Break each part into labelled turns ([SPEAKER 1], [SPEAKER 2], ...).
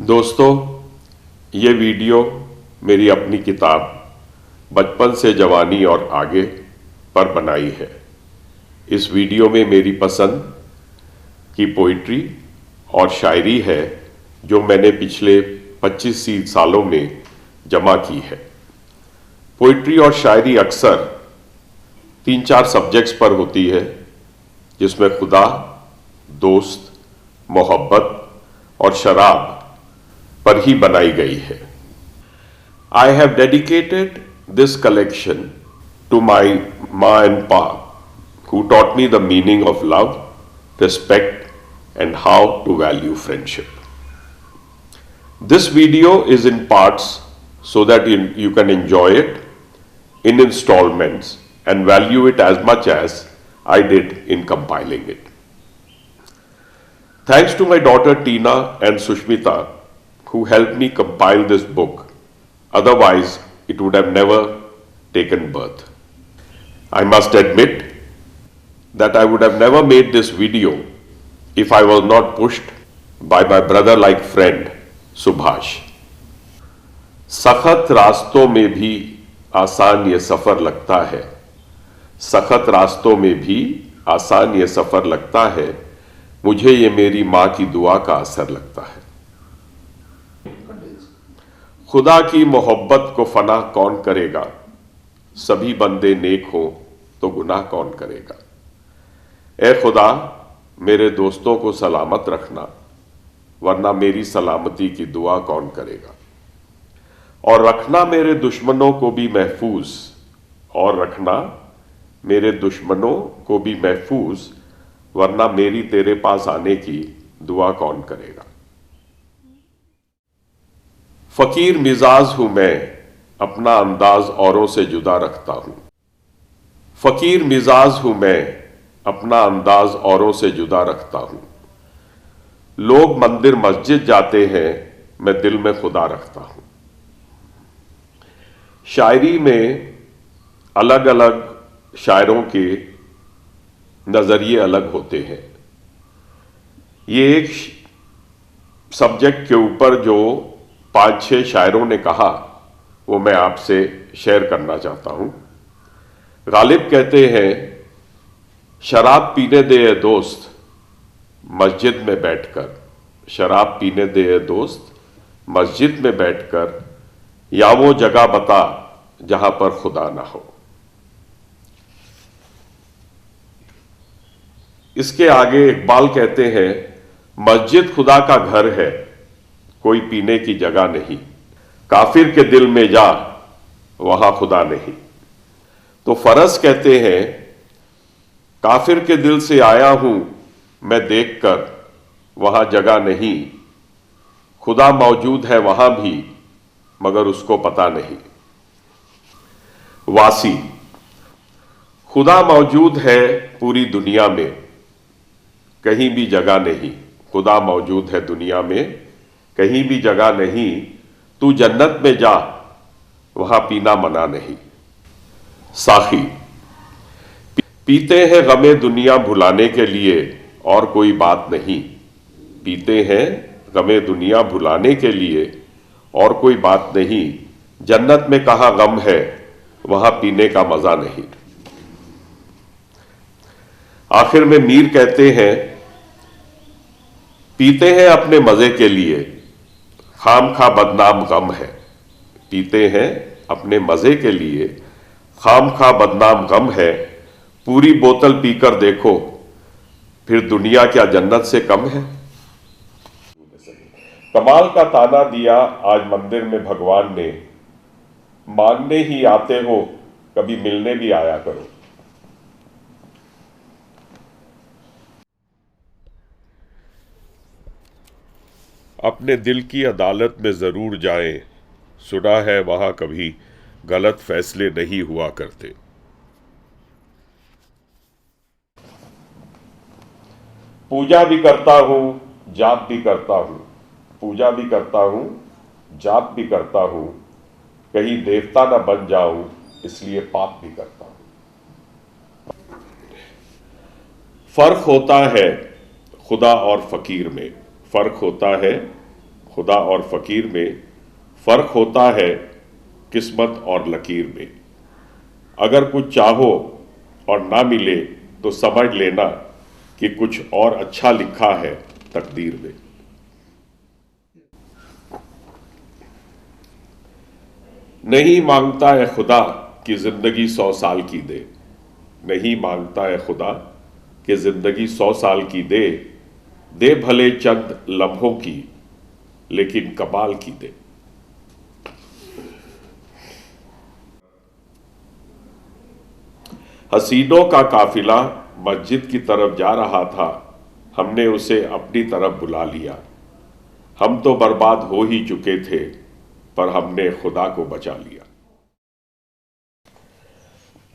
[SPEAKER 1] दोस्तों, ये वीडियो मेरी अपनी किताब बचपन से जवानी और आगे पर बनाई है। इस वीडियो में मेरी पसंद की पोइट्री और शायरी है जो मैंने पिछले 25 सालों में जमा की है। पोइट्री और शायरी अक्सर 3-4 सब्जेक्ट्स पर होती है, जिसमें खुदा, दोस्त, मोहब्बत और शराब पर ही बनाई गई है। I have dedicated this collection to my Ma and Pa, who taught me the meaning of love, respect, and how to value friendship. This video is in parts so that you can enjoy it in installments and value it as much as I did in compiling it. Thanks to my daughter Tina and Sushmita, who helped me compile this book. Otherwise, it would have never taken birth. I must admit that I would have never made this video if I was not pushed by my brother-like friend, Subhash. सखत रास्तों में भी आसान ये सफ़र लगता है, सखत रास्तों में भी आसान ये सफ़र लगता है, मुझे ये मेरी माँ की दुआ का असर लगता है। खुदा की मोहब्बत को फना कौन करेगा, सभी बंदे नेक हो तो गुनाह कौन करेगा। ए खुदा, मेरे दोस्तों को सलामत रखना, वरना मेरी सलामती की दुआ कौन करेगा। और रखना मेरे दुश्मनों को भी महफूज, और रखना मेरे दुश्मनों को भी महफूज, वरना मेरी तेरे पास आने की दुआ कौन करेगा। फकीर मिजाज हूं मैं, अपना अंदाज औरों से जुदा रखता हूं। फकीर मिजाज हूं मैं, अपना अंदाज औरों से जुदा रखता हूं। लोग मंदिर मस्जिद जाते हैं, मैं दिल में खुदा रखता हूं। शायरी में अलग अलग शायरों के नजरिए अलग होते हैं। ये एक सब्जेक्ट के ऊपर जो 5-6 शायरों ने कहा, वो मैं आपसे शेयर करना चाहता हूं। गालिब कहते हैं, शराब पीने दे ए दोस्त मस्जिद में बैठकर, शराब पीने दे ए दोस्त मस्जिद में बैठकर, या वो जगह बता जहां पर खुदा ना हो। इसके आगे इकबाल कहते हैं, मस्जिद खुदा का घर है, कोई पीने की जगह नहीं, काफिर के दिल में जा वहां खुदा नहीं। तो फरस कहते हैं, काफिर के दिल से आया हूं मैं देखकर, वहां जगह नहीं, खुदा मौजूद है वहां भी मगर उसको पता नहीं। वासी, खुदा मौजूद है पूरी दुनिया में, कहीं भी जगह नहीं, खुदा मौजूद है दुनिया में, कहीं भी जगह नहीं, तू जन्नत में जा वहां पीना मना नहीं। साखी, पीते हैं गमे दुनिया भुलाने के लिए और कोई बात नहीं, पीते हैं गमे दुनिया भुलाने के लिए और कोई बात नहीं, जन्नत में कहां गम है वहां पीने का मजा नहीं। आखिर में मीर कहते हैं, पीते हैं अपने मजे के लिए, खाम खा बदनाम गम है, पीते हैं अपने मजे के लिए, खाम खा बदनाम गम है, पूरी बोतल पीकर देखो फिर दुनिया क्या जन्नत से कम है। कमाल का ताना दिया आज मंदिर में भगवान ने, मांगने ही आते हो कभी मिलने भी आया करो। अपने दिल की अदालत में जरूर जाएं, सुना है वहां कभी गलत फैसले नहीं हुआ करते। पूजा भी करता हूं, जाप भी करता हूं, पूजा भी करता हूं, जाप भी करता हूं, कहीं देवता ना बन जाऊं इसलिए पाप भी करता हूं। फर्क होता है खुदा और फकीर में, फर्क होता है खुदा और फकीर में फ़र्क होता है किस्मत और लकीर में। अगर कुछ चाहो और ना मिले तो समझ लेना कि कुछ और अच्छा लिखा है तकदीर में। नहीं मांगता है खुदा कि जिंदगी 100 साल की दे, नहीं मांगता है खुदा कि जिंदगी 100 साल की दे, दे भले चंद लम्हों की लेकिन कमाल की दे। हसीनों का काफिला मस्जिद की तरफ जा रहा था, हमने उसे अपनी तरफ बुला लिया। हम तो बर्बाद हो ही चुके थे पर हमने खुदा को बचा लिया।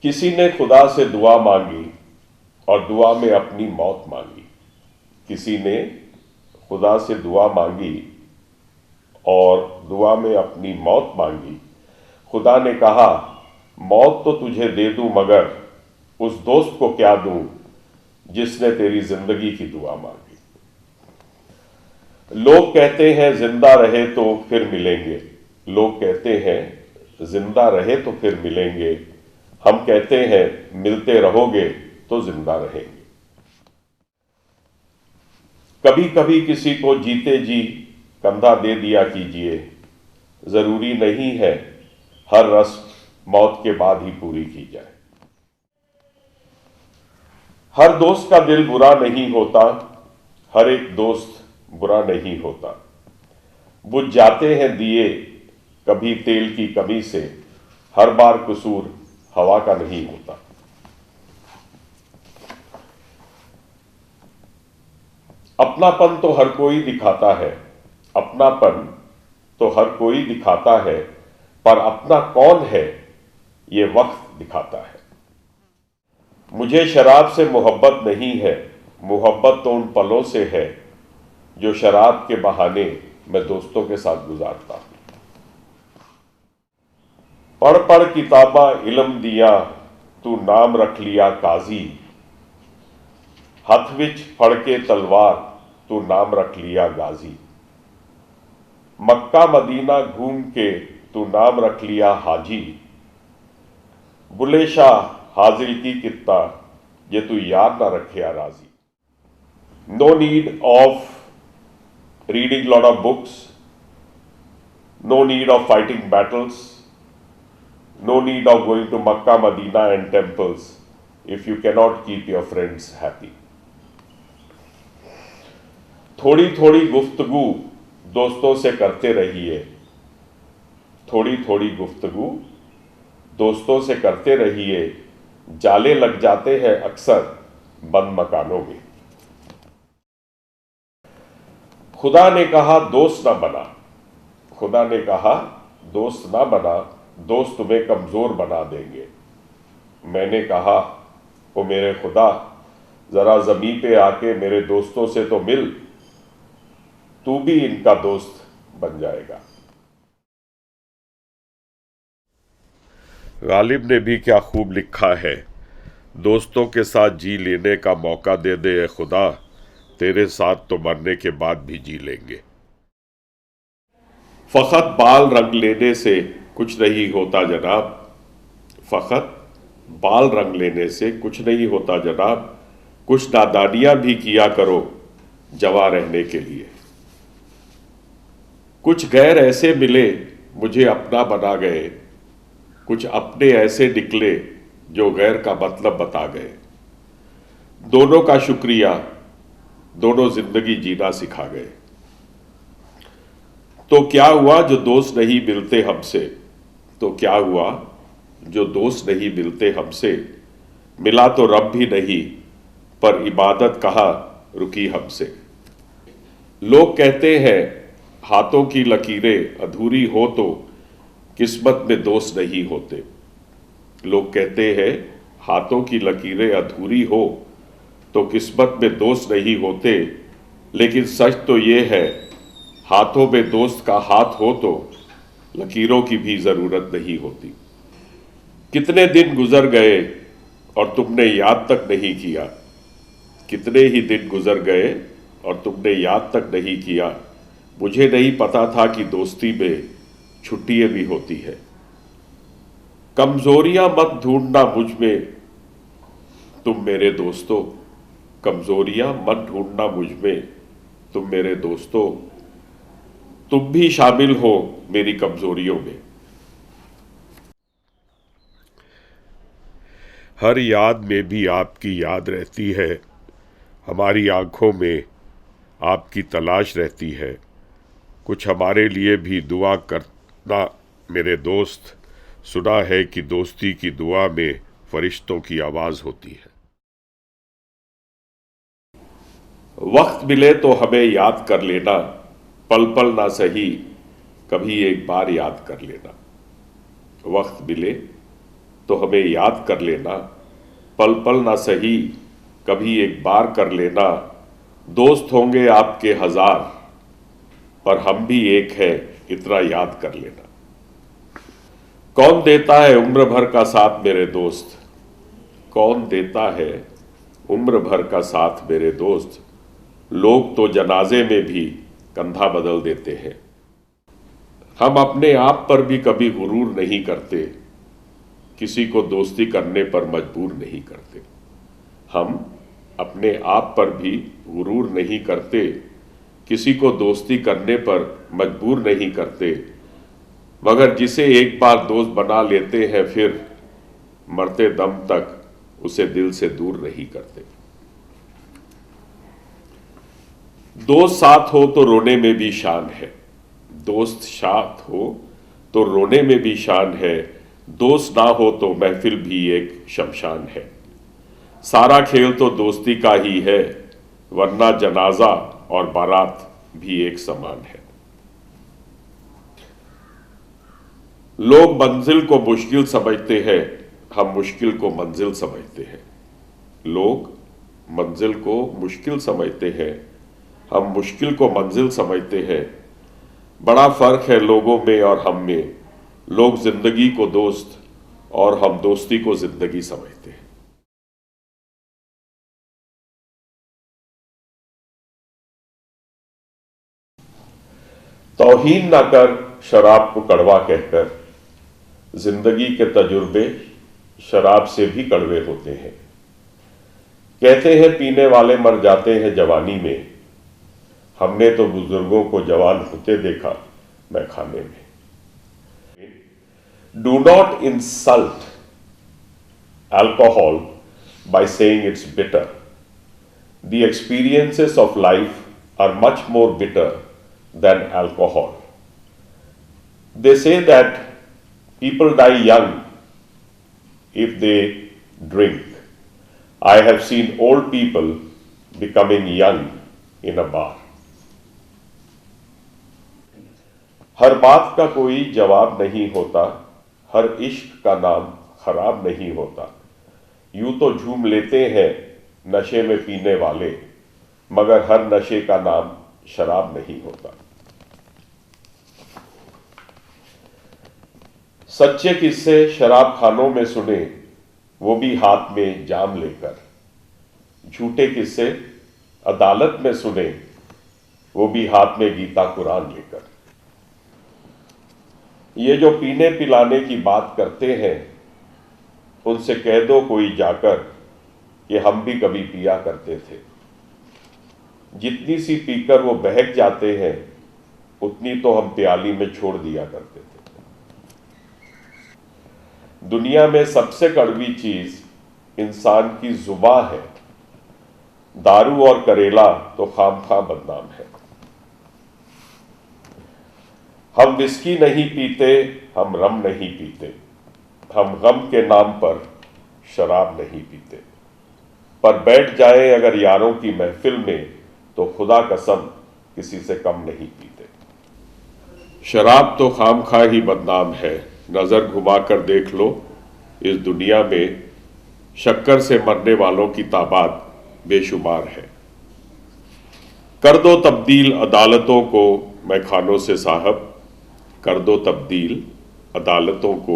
[SPEAKER 1] किसी ने खुदा से दुआ मांगी और दुआ में अपनी मौत मांगी। किसी ने खुदा से दुआ मांगी और दुआ में अपनी मौत मांगी। खुदा ने कहा, मौत तो तुझे दे दूं मगर उस दोस्त को क्या दूं जिसने तेरी जिंदगी की दुआ मांगी। लोग कहते हैं जिंदा रहे तो फिर मिलेंगे, लोग कहते हैं जिंदा रहे तो फिर मिलेंगे, हम कहते हैं मिलते रहोगे तो जिंदा रहेंगे। कभी कभी किसी को जीते जी कंधा दे दिया कीजिए, जरूरी नहीं है हर रस्म मौत के बाद ही पूरी की जाए। हर दोस्त का दिल बुरा नहीं होता, हर एक दोस्त बुरा नहीं होता। बुझ जाते हैं दिए कभी तेल की कमी से, हर बार कसूर हवा का नहीं होता। अपनापन तो हर कोई दिखाता है, अपनापन तो हर कोई दिखाता है, पर अपना कौन है ये वक्त दिखाता है। मुझे शराब से मोहब्बत नहीं है, मोहब्बत तो उन पलों से है जो शराब के बहाने मैं दोस्तों के साथ गुजारता हूं। पढ़ पढ़ किताबा इल्म दिया तू नाम रख लिया काजी, हथ विच फड़ के तलवार तू नाम रख लिया गाजी। मक्का मदीना घूम के तू नाम रख लिया हाजी, बुले शाह हाजिल की कित्ता ये तू याद ना रखिया राजी। No need of reading lot of books, no need of fighting battles, no need of going to Makkah, Medina and temples if you cannot keep your friends happy. थोड़ी थोड़ी गुफ्तगू दोस्तों से करते रहिए, थोड़ी थोड़ी गुफ्तगू दोस्तों से करते रहिए, जाले लग जाते हैं अक्सर बंद मकानों में। खुदा ने कहा दोस्त ना बना, खुदा ने कहा दोस्त ना बना, दोस्त तुम्हें कमजोर बना देंगे। मैंने कहा, ओ मेरे खुदा जरा जमीन पे आके मेरे दोस्तों से तो मिल, तू भी इनका दोस्त बन जाएगा। गालिब ने भी क्या खूब लिखा है, दोस्तों के साथ जी लेने का मौका दे दे ए खुदा, तेरे साथ तो मरने के बाद भी जी लेंगे। फकत बाल रंग लेने से कुछ नहीं होता जनाब, फकत बाल रंग लेने से कुछ नहीं होता जनाब, कुछ नादानियां भी किया करो जवा रहने के लिए। कुछ गैर ऐसे मिले मुझे अपना बना गए, कुछ अपने ऐसे निकले जो गैर का मतलब बता गए। दोनों का शुक्रिया, दोनों जिंदगी जीना सिखा गए। तो क्या हुआ जो दोस्त नहीं मिलते हमसे, तो क्या हुआ जो दोस्त नहीं मिलते हमसे, मिला तो रब भी नहीं पर इबादत कहाँ रुकी हमसे। लोग कहते हैं हाथों की लकीरें अधूरी हो तो किस्मत में दोस्त नहीं होते। लोग कहते हैं हाथों की लकीरें अधूरी हो तो किस्मत में दोस्त नहीं होते, लेकिन सच तो ये है हाथों में दोस्त का हाथ हो तो लकीरों की भी जरूरत नहीं होती। कितने दिन गुजर गए और तुमने याद तक नहीं किया, कितने ही दिन गुजर गए और तुमने याद तक नहीं किया, मुझे नहीं पता था कि दोस्ती में छुट्टियां भी होती है। कमजोरियां मत ढूंढना मुझ में तुम मेरे दोस्तों, कमजोरियां मत ढूंढना मुझ में तुम मेरे दोस्तों, तुम भी शामिल हो मेरी कमजोरियों में। हर याद में भी आपकी याद रहती है, हमारी आंखों में आपकी तलाश रहती है। कुछ हमारे लिए भी दुआ करना मेरे दोस्त, सुना है कि दोस्ती की दुआ में फरिश्तों की आवाज होती है। वक्त मिले तो हमें याद कर लेना, पल पल ना सही कभी एक बार याद कर लेना। वक्त मिले तो हमें याद कर लेना, पल पल ना सही कभी एक बार कर लेना। दोस्त होंगे आपके हजार, पर हम भी एक है इतना याद कर लेना। कौन देता है उम्र भर का साथ मेरे दोस्त, कौन देता है उम्र भर का साथ मेरे दोस्त। लोग तो जनाजे में भी कंधा बदल देते हैं। हम अपने आप पर भी कभी गुरूर नहीं करते, किसी को दोस्ती करने पर मजबूर नहीं करते। हम अपने आप पर भी गुरूर नहीं करते, किसी को दोस्ती करने पर मजबूर नहीं करते। मगर जिसे एक बार दोस्त बना लेते हैं फिर मरते दम तक उसे दिल से दूर नहीं करते। दोस्त साथ हो तो रोने में भी शान है, दोस्त साथ हो तो रोने में भी शान है। दोस्त ना हो तो महफिल भी एक शमशान है। सारा खेल तो दोस्ती का ही है, वरना जनाजा और बारात भी एक समान है। लोग मंजिल को मुश्किल समझते हैं, हम मुश्किल को मंजिल समझते हैं। लोग मंजिल को मुश्किल समझते हैं, हम मुश्किल को मंजिल समझते हैं। बड़ा फर्क है लोगों में और हम में, लोग जिंदगी को दोस्त और हम दोस्ती को जिंदगी समझते हैं। तौहीन ना कर शराब को कड़वा कहकर, जिंदगी के तजुर्बे शराब से भी कड़वे होते हैं। कहते हैं पीने वाले मर जाते हैं जवानी में, हमने तो बुजुर्गों को जवान होते देखा मैं खाने में। Do not insult alcohol by saying it's bitter. The experiences of life are much more bitter than alcohol. They say that people die young if they drink. I have seen old people becoming young in a bar. हर बात का कोई जवाब नहीं होता, हर इश्क का नाम खराब नहीं होता। यूं तो झूम लेते हैं नशे में पीने वाले, मगर हर नशे का नाम शराब नहीं होता। सच्चे किस्से शराब खानों में सुने, वो भी हाथ में जाम लेकर। झूठे किस्से अदालत में सुने, वो भी हाथ में गीता कुरान लेकर। ये जो पीने पिलाने की बात करते हैं, उनसे कह दो कोई जाकर कि हम भी कभी पिया करते थे। जितनी सी पीकर वो बहक जाते हैं, उतनी तो हम प्याली में छोड़ दिया करते थे। दुनिया में सबसे कड़वी चीज इंसान की जुबान है, दारू और करेला तो खामखा बदनाम है। हम विस्की नहीं पीते, हम रम नहीं पीते, हम गम के नाम पर शराब नहीं पीते। पर बैठ जाए अगर यारों की महफिल में, तो खुदा कसम किसी से कम नहीं पीते। शराब तो खामखा ही बदनाम है, नजर घुमाकर देख लो इस दुनिया में शक्कर से मरने वालों की तादाद बेशुमार है। कर दो तब्दील अदालतों को मैं खानों से साहब, कर दो तब्दील अदालतों को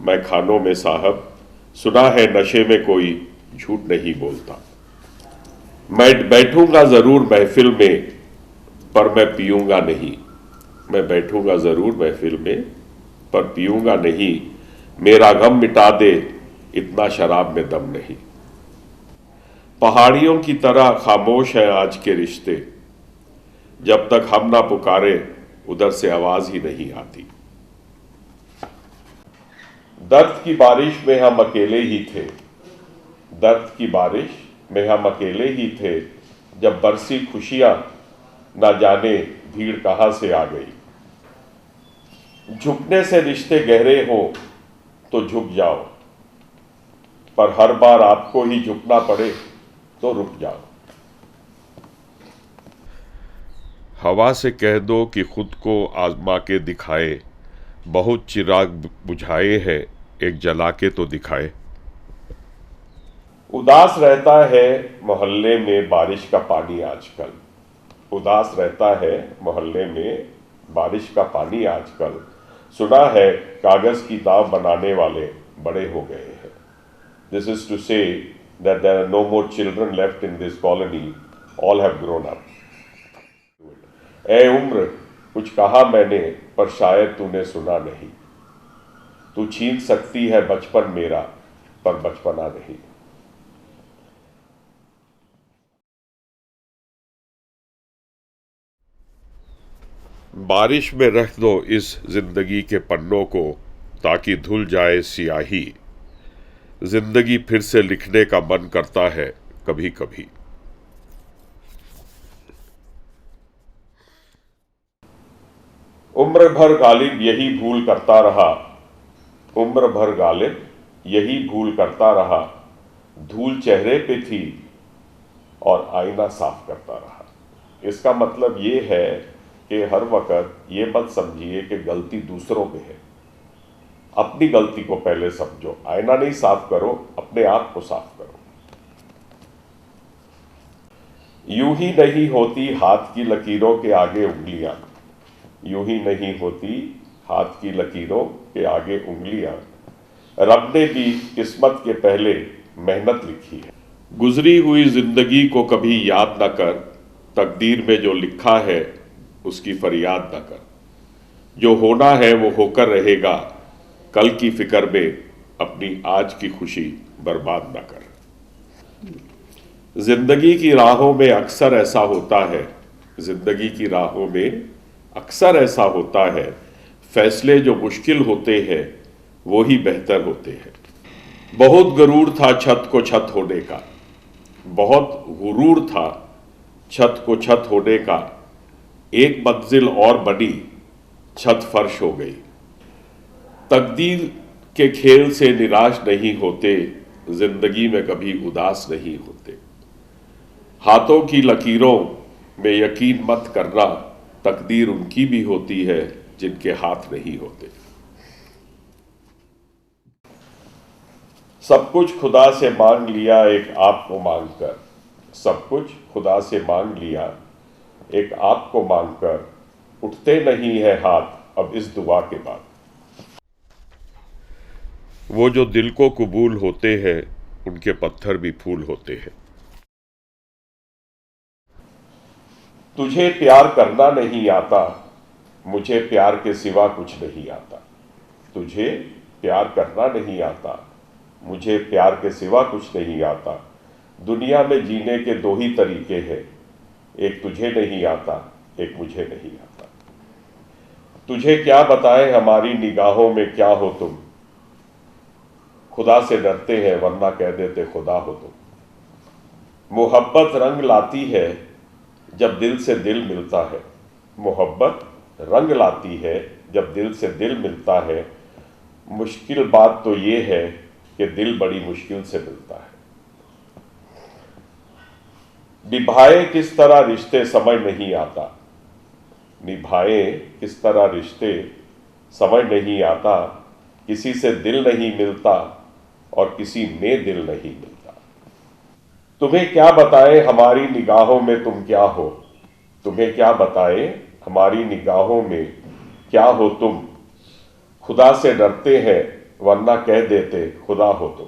[SPEAKER 1] मैं खानों में साहब। सुना है नशे में कोई झूठ नहीं बोलता। मैं बैठूंगा जरूर महफिल में, पर मैं पीऊंगा नहीं। मैं बैठूंगा जरूर महफिल में, पर पीऊंगा नहीं। मेरा गम मिटा दे, इतना शराब में दम नहीं। पहाड़ियों की तरह खामोश है आज के रिश्ते, जब तक हम ना पुकारे उधर से आवाज ही नहीं आती। दर्द की बारिश में हम अकेले ही थे, दर्द की बारिश में हम अकेले ही थे, जब बरसी खुशियां ना जाने भीड़ कहां से आ गई। झुकने से रिश्ते गहरे हो तो झुक जाओ, पर हर बार आपको ही झुकना पड़े तो रुक जाओ। हवा से कह दो कि खुद को आजमा के दिखाए, बहुत चिराग बुझाए हैं, एक जला के तो दिखाए। उदास रहता है मोहल्ले में बारिश का पानी आजकल, उदास रहता है मोहल्ले में बारिश का पानी आजकल। सुना है कागज की नाव बनाने वाले बड़े हो गए हैं। This is to say that there are no more children left in this colony, all have grown up. ए उम्र कुछ कहा मैंने, पर शायद तूने सुना नहीं। तू छीन सकती है बचपन मेरा, पर बचपना नहीं। बारिश में रख दो इस जिंदगी के पन्नों को, ताकि धुल जाए सियाही। जिंदगी फिर से लिखने का मन करता है कभी कभी। उम्र भर गालिब यही भूल करता रहा, उम्र भर गालिब यही भूल करता रहा। धूल चेहरे पे थी और आईना साफ करता रहा। इसका मतलब ये है कि हर वक्त ये मत समझिए कि गलती दूसरों पे है, अपनी गलती को पहले समझो। आईना नहीं साफ करो, अपने आप को साफ करो। यूं ही नहीं होती हाथ की लकीरों के आगे उंगलियां, यूं ही नहीं होती हाथ की लकीरों के आगे उंगलियां। रब ने भी किस्मत के पहले मेहनत लिखी है। गुजरी हुई जिंदगी को कभी याद न कर, तकदीर में जो लिखा है उसकी फरियाद न कर। जो होना है वो होकर रहेगा, कल की फिक्र में अपनी आज की खुशी बर्बाद न कर। जिंदगी की राहों में अक्सर ऐसा होता है, जिंदगी की राहों में अक्सर ऐसा होता है, फैसले जो मुश्किल होते हैं वो ही बेहतर होते हैं। बहुत गरूर था छत को छत होने का, बहुत गुरूर था छत को छत होने का। एक मंजिल और बनी, छत फर्श हो गई। तकदीर के खेल से निराश नहीं होते, जिंदगी में कभी उदास नहीं होते। हाथों की लकीरों में यकीन मत करना, तकदीर उनकी भी होती है जिनके हाथ नहीं होते। सब कुछ खुदा से मांग लिया एक आपको मांगकर, सब कुछ खुदा से मांग लिया एक आपको मांगकर। उठते नहीं है हाथ अब इस दुआ के बाद। वो जो दिल को कबूल होते हैं उनके पत्थर भी फूल होते हैं। तुझे प्यार करना नहीं आता, मुझे प्यार के सिवा कुछ नहीं आता। तुझे प्यार करना नहीं आता, मुझे प्यार के सिवा कुछ नहीं आता। दुनिया में जीने के दो ही तरीके हैं, एक तुझे नहीं आता, एक मुझे नहीं आता। तुझे क्या बताएं हमारी निगाहों में क्या हो तुम, खुदा से डरते हैं वरना कह देते खुदा हो तुम। मोहब्बत रंग लाती है जब दिल से दिल मिलता है, मोहब्बत रंग लाती है जब दिल से दिल मिलता है। मुश्किल बात तो ये है कि दिल बड़ी मुश्किल से मिलता है। निभाए किस तरह रिश्ते समझ नहीं आता, निभाए किस तरह रिश्ते समझ नहीं आता। किसी से दिल नहीं मिलता और किसी में दिल नहीं मिलता। तुम्हें क्या बताएं हमारी निगाहों में तुम क्या हो, तुम्हें क्या बताएं हमारी निगाहों में क्या हो तुम। खुदा से डरते हैं वरना कह देते खुदा हो तुम।